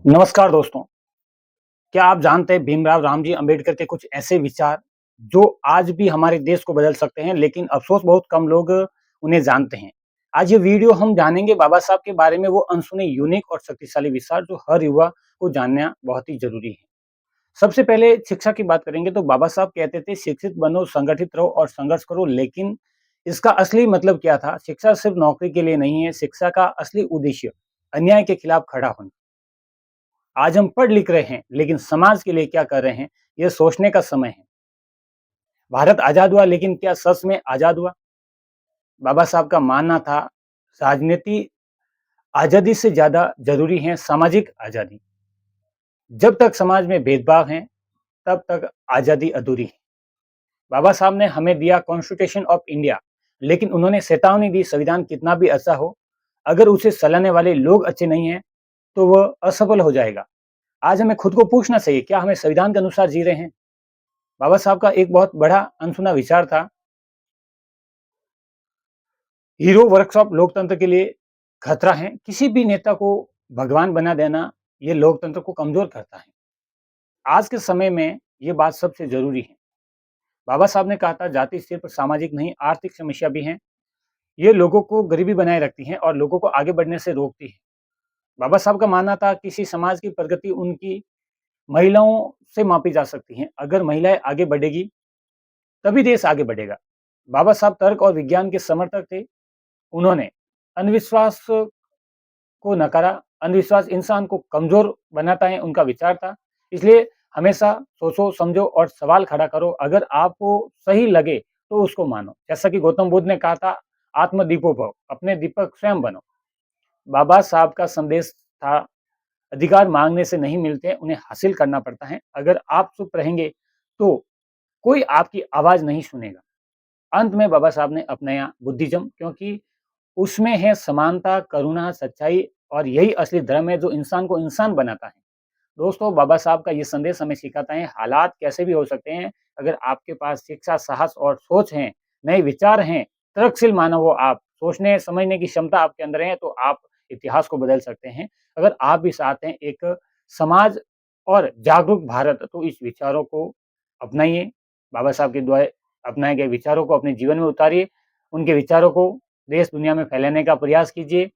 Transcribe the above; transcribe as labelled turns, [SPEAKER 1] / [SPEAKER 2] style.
[SPEAKER 1] नमस्कार दोस्तों, क्या आप जानते हैं भीमराव रामजी अंबेडकर के कुछ ऐसे विचार जो आज भी हमारे देश को बदल सकते हैं, लेकिन अफ़सोस बहुत कम लोग उन्हें जानते हैं। आज ये वीडियो हम जानेंगे बाबा साहब के बारे में वो अनसुने यूनिक और शक्तिशाली विचार जो हर युवा को जानना बहुत ही ज़रूरी है। सबसे पहले शिक्षा की बात करेंगे तो बाबा साहब कहते थे शिक्षित बनो, संगठित रहो और संघर्ष करो, लेकिन इसका असली मतलब क्या था? शिक्षा सिर्फ नौकरी के लिए नहीं है, शिक्षा का असली उद्देश्य अन्याय के खिलाफ खड़ा होना। आज हम पढ़ लिख रहे हैं, लेकिन समाज के लिए क्या कर रहे हैं, ये सोचने का समय है। भारत आज़ाद हुआ, लेकिन क्या सच में आज़ाद हुआ? बाबा साहब का मानना था, राजनीति आज़ादी से ज़्यादा ज़रूरी है सामाजिक आज़ादी। जब तक समाज में भेदभाव है, तब तक आज़ादी अधूरी है। बाबा साहब ने हमें दिया कॉन्स्टिट्यूशन ऑफ इंडिया, लेकिन उन्होंने चेतावनी दी संविधान कितना भी अच्छा हो, अगर उसे चलाने वाले लोग अच्छे नहीं हैं, तो वह असफल हो जाएगा। आज हमें खुद को पूछना चाहिए, क्या हमें संविधान के अनुसार जी रहे हैं? बाबा साहब का एक बहुत बड़ा अनसुना विचार था, हीरो वर्कशॉप लोकतंत्र के लिए खतरा है। किसी भी नेता को भगवान बना देना, ये लोकतंत्र को कमज़ोर करता है। आज के समय में ये बात सबसे ज़रूरी है। बाबा साहब ने कहा था, जाति सिर्फ़ सामाजिक नहीं, आर्थिक समस्या भी है। ये लोगों को गरीबी बनाए रखती है और लोगों को आगे बढ़ने से रोकती है। बाबा साहब का मानना था, किसी समाज की प्रगति उनकी महिलाओं से मापी जा सकती है। अगर महिलाएँ आगे बढ़ेगी, तभी देश आगे बढ़ेगा। बाबा साहब तर्क और विज्ञान के समर्थक थे। उन्होंने अंधविश्वास को नकारा। अंधविश्वास इंसान को कमज़ोर बनाता है, उनका विचार था। इसलिए हमेशा सोचो, समझो और सवाल खड़ा करो। अगर आपको सही लगे, तो उसको मानो। जैसा कि गौतम बुद्ध ने कहा था, आत्मदीपो भव, अपने दीपक स्वयं बनो। बाबा साहब का संदेश था, अधिकार माँगने से नहीं मिलते, उन्हें हासिल करना पड़ता है। अगर आप चुप रहेंगे, तो कोई आपकी आवाज़ नहीं सुनेगा। अंत में बाबा साहब ने अपनाया बुद्धिज़्म, क्योंकि उसमें है समानता, करुणा, सच्चाई और यही असली धर्म है जो इंसान को इंसान बनाता है। दोस्तों, बाबा साहब का ये संदेश हमें सिखाता है, हालात कैसे भी हो सकते हैं, अगर आपके पास शिक्षा, साहस और सोच है, नए विचार हैं, तर्कशील मानव हो आप, सोचने समझने की क्षमता आपके अंदर है, तो आप इतिहास को बदल सकते हैं। अगर आप भी चाहते हैं एक समाज और जागरूक भारत, तो इस विचारों को अपनाइए। बाबा साहब के द्वारा अपनाए गए विचारों को अपने जीवन में उतारिए। उनके विचारों को देश दुनिया में फैलाने का प्रयास कीजिए।